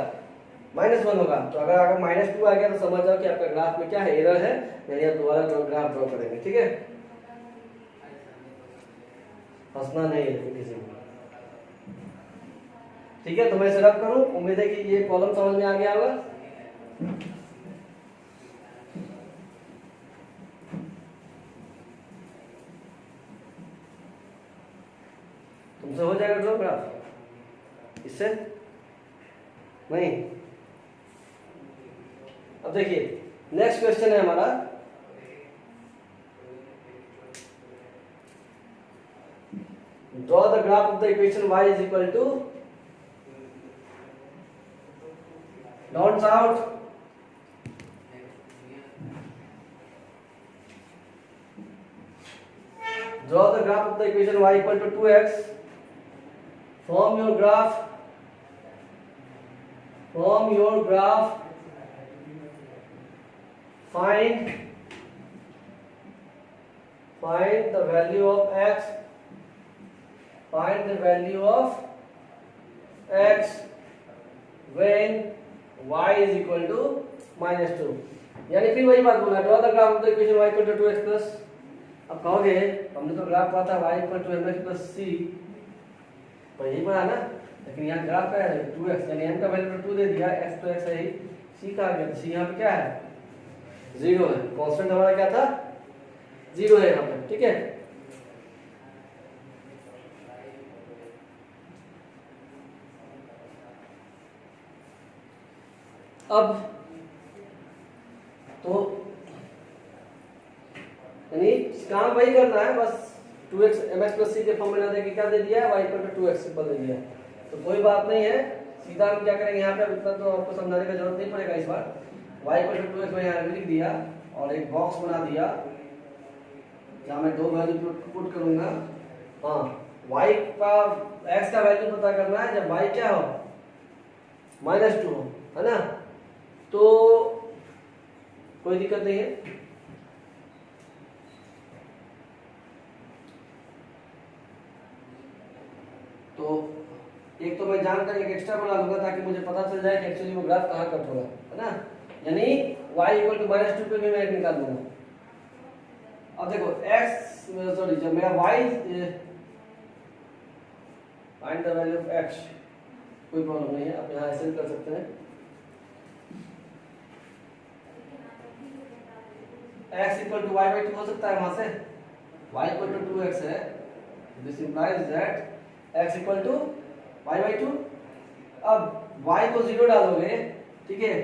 -1 होगा। तो अगर -2 आ गया तो समझ जाओ कि आपका ग्राफ में क्या है, एरर है, यानी आप दोबारा ग्राफ ड्रॉ करेंगे, ठीक है। हंसना नहीं है किसी को, ठीक है। तो मैं इसे रब करूं, उम्मीद है कि ये प्रॉब्लम समझ में आ गया होगा। तुमसे हो जाएगा ड्रॉ ग्राफ, इससे नहीं। अब देखिए नेक्स्ट क्वेश्चन है हमारा, draw the graph of the equation y is equal to, don't shout, draw the graph of the equation y equal to 2x from your graph find the value of x, find the value of x when y is equal to -2। यानी फिर वही बात बोला, draw the graph of the equation y equal to 2x plus. अब कहोगे हमने तो ग्राफ पढ़ा था y equal to mx plus c, पर यही पढ़ा ना, लेकिन यहाँ ग्राफ क्या है 2x, यानी m का वैल्यू 2 दे दिया, x तो x है ही, c का आ गया, तो c यहाँ पे क्या है 0 है, कांस्टेंट हमारा क्या था 0 है यहाँ पे, ठीक है। अब तो यानी काम वही करना है, बस 2x mx प्लस c के फॉर्मूला देके क्या दे दिया है, y equal to 2x simple दे दिया है, तो कोई बात नहीं है। सीधा हम क्या करेंगे यहाँ पे, इतना तो आपको समझाने का जरूरत नहीं पड़ेगा इस बार। y इक्वल टू 2x मैं यहाँ लिख दिया और एक बॉक्स बना दिया जहाँ मैं दो वैल्यू पुट करूंगा। हाँ, y का x का वैल्यू पता करना है जब y क्या हो -2 हो, है ना, तो कोई दिक्कत नहीं है। तो एक तो मैं जानकर एक एक्स्ट्रा बना लूंगा ताकि मुझे पता चल जाए कि एक्चुअली वो ग्राफ कहाँ कट होगा, है ना, यानी y इक्वल टू -2 पे भी मैं निकाल दूंगा। अब देखो x, सॉरी, जब मेरा y find the value of x, कोई प्रॉब्लम नहीं है, आप यहाँ ऐसे भी कर सकते हैं। x इक्वल टू y/2 हो सकता है वहां से, y इक्वल टू 2x है, this implies that x equal to y/2। अब y को 0 डालोगे, ठीक है,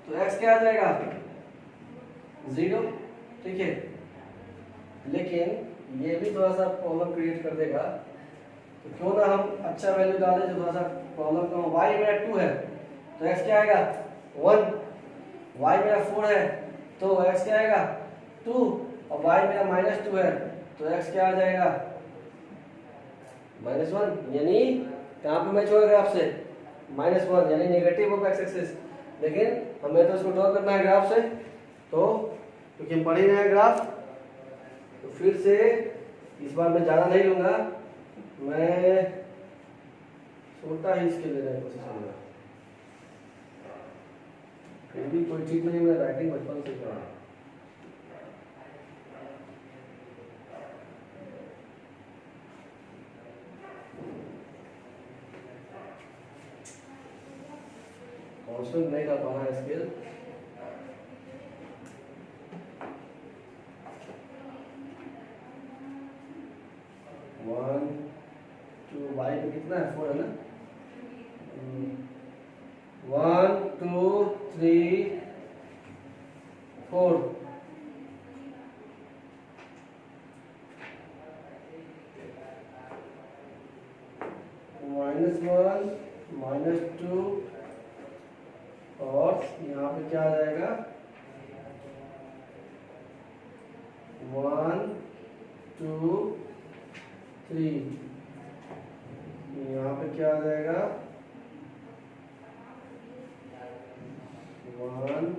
तो x क्या आ जाएगा 0, ठीक है। लेकिन ये भी थोड़ा सा प्रॉब्लम क्रिएट कर देगा, तो क्यों ना हम अच्छा वैल्यू डालें जो थोड़ा सा प्रॉब्लम कम हो। y मेरा 2 है तो x क्या आएगा 1, y मेरा 4 है तो x क्या आएगा 2, और y मेरा -2 है तो x क्या आ जाएगा -1, यानी कहाँ पे मैच होगा ग्राफ से -1, यानी नेगेटिव ऑफ x एक्सिस। लेकिन हमें तो इसको ड्रॉ करना है ग्राफ से, तो क्योंकि हम पढ़ ही रहे हैं ग्राफ, तो फिर से इस बार मैं ज़्यादा नहीं लूँगा, मैं छोटा ही इसके लेने की कोशिश करूँगा। फिर भी कोई ठीक नहीं, मैं राइटिंग बचपन से कर रहा हूँ। कांस्टेंट नहीं कर पाना है स्केल, 1 2 वाई पे कितना है 4 है ना 1 2 3 4 -1 -2 और यहाँ पे क्या आ जाएगा 1 2 3 यहाँ पे क्या आ जाएगा 1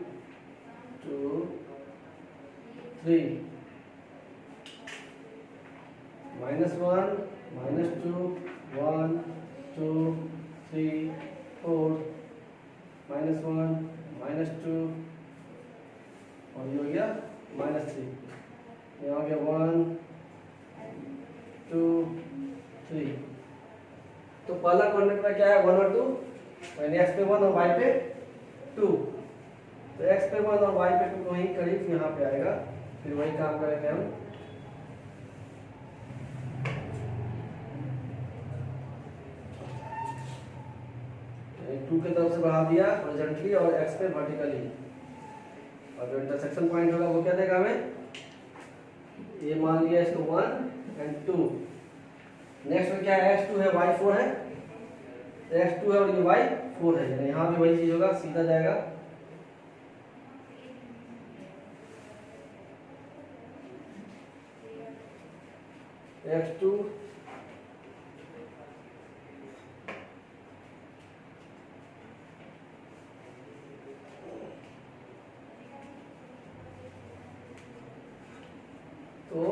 2 3 -1 -2 1 2 3 4 -1 -2 और ये हो गया -3 यहाँ हो गया 1 2 3 तो पहला कोऑर्डिनेट में क्या है 1 और 2 यानी x पे 1 और y पे 2 तो x पे 1 और y पे 2 वहीं करीब यहाँ पे आएगा फिर वही काम करेंगे हम टू की तरफ से बढ़ा दिया हॉरिजॉन्टली और x पे वर्टिकली और जो इंटरसेक्शन पॉइंट होगा वो क्या देगा हमें ये मान लिया इसको 1 एंड 2 नेक्स्ट में क्या है x2 है y4 है x2 है और ये y4 है यानी यहाँ भी वही चीज होगा सीधा जाएगा x2 तो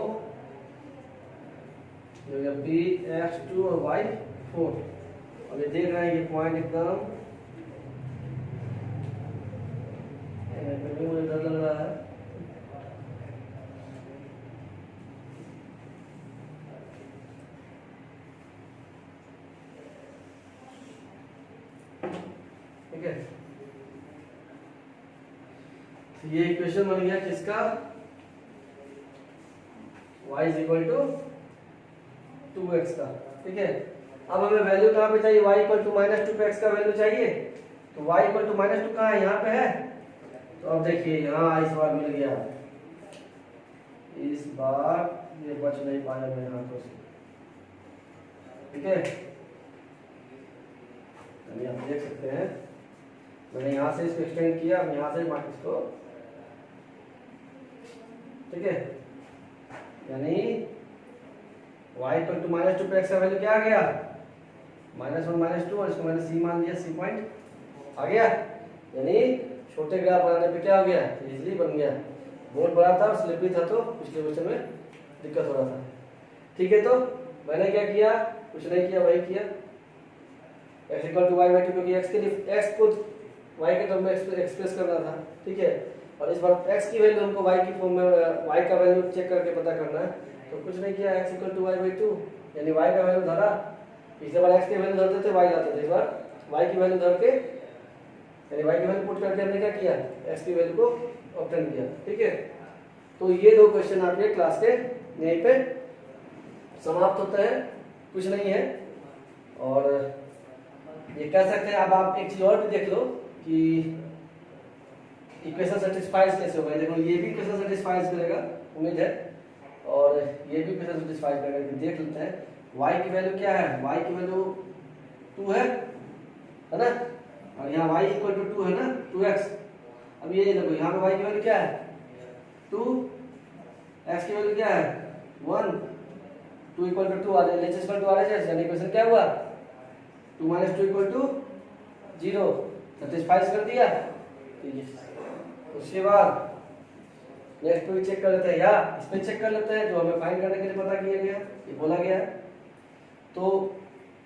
ये बी x2 और y4 और ये देख रहे हैं ये पॉइंट एकदम मुझे डर लग रहा है ठीक है तो ये इक्वेशन बन गया किसका y is equal to 2x का ठीक है अब हमें वैल्यू कहाँ पे चाहिए y इक्वल टू -2 पे x का वैल्यू चाहिए तो y इक्वल टू -2 कहाँ है यहाँ पे है तो अब देखिए यहाँ इस बार मिल गया इस बार ये बच नहीं पाया मेरे हाथों से ठीक है अभी आप देख सकते हैं मैंने यहाँ से इसको एक्सटेंड किया अब यहाँ से इसको ठीक है यानी y इक्वल टू -2 पे x का वैल्यू क्या आ गया -1 -2 और इसको मैंने c मान लिया c पॉइंट आ गया यानी छोटे ग्राफ बनाने पे क्या हो गया इजीली बन गया बहुत बड़ा था और स्लिपरी था तो पिछले क्वेश्चन में दिक्कत हो रहा था ठीक है तो मैंने क्या किया कुछ नहीं किया वही किया x इक्वल टू y/2 क्योंकि x के लिए x को y के टर्म में एक्सप्रेस करना था ठीक है और इस बार x की वैल्यू हमको y की फॉर्म में y का वैल्यू चेक करके पता करना है तो कुछ नहीं किया x इक्वल टू y/2 यानी y का वैल्यू धरा पिछले बार x की वैल्यू धरते थे y लाते थे इस बार y की वैल्यू धर के यानी y की वैल्यू पुट करके हमने क्या किया x की वैल्यू को ऑब्टेन किया ठीक है तो ये दो क्वेश्चन आपके क्लास के यहीं पे समाप्त होते हैं कुछ नहीं है और ये कह सकते हैं अब आप एक चीज और भी देख लो कि इक्वेशन सेटिस्फाइज कैसे होगा देखो ये भी इक्वेशन सेटिस्फाइज करेगा उम्मीद है और ये भी इक्वेशन सेटिस्फाइज करेगा देख लेते हैं y की वैल्यू क्या है y की वैल्यू 2 है ना और यहाँ y इक्वल टू 2 है ना 2x अब ये देखो यहाँ पे y की वैल्यू क्या है 2 x की वैल्यू क्या है 1 2 इक्वल टू 2 आ जाए एच इक्वल टू RHS यानी इक्वेशन क्या हुआ 2 - 2 इक्वल टू 0 सेटिस्फाइज कर दिया उसके बाद नेक्स्ट पे चेक कर लेते हैं या इस पे चेक कर लेते हैं जो हमें फाइंड करने के लिए पता किया गया ये बोला गया है तो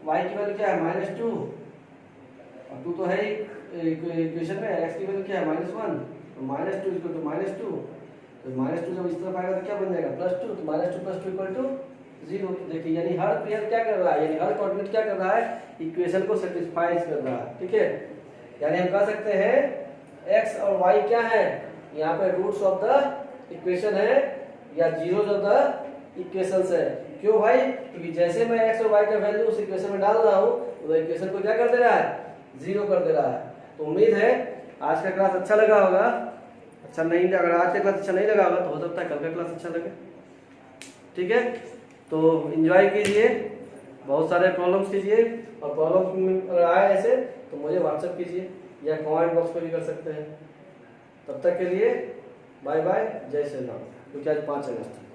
y की वैल्यू क्या है -2 और 2 तो है ही इक्वेशन में x की वैल्यू क्या है -1 तो -2 इक्वल टू -2 तो -2 जब इस तरफ आएगा तो क्या बन जाएगा +2 तो -2 + 2 इक्वल टू 0 देखिए यानी हर पेयर क्या कर रहा है यानी हर कोऑर्डिनेट क्या कर रहा है इक्वेशन को सेटिस्फाइज कर रहा है ठीक है यानी हम कह सकते हैं x और y क्या है यहाँ पे रूट्स ऑफ द इक्वेशन है या जीरोस ऑफ द इक्वेशन है। क्यों भाई? क्योंकि जैसे मैं एक्स और वाई का वैल्यू उस इक्वेशन में डाल रहा हूँ वो इक्वेशन को क्या कर दे रहा है? जीरो कर दे रहा है। तो उम्मीद है आज का क्लास अच्छा लगा होगा। अच्छा नहीं, अगर आज का क्लास अच्छा नहीं लगा होगा तो हो सकता है कल का क्लास अच्छा लगे। ठीक है, तो एंजॉय कीजिए, बहुत सारे प्रॉब्लम्स कीजिए, और प्रॉब्लम अगर आए ऐसे तो मुझे व्हाट्सएप कीजिए या कमेंट बॉक्स में भी कर सकते हैं। तब तक के लिए बाय बाय, जय श्री राम, क्योंकि आज 5 अगस्त है।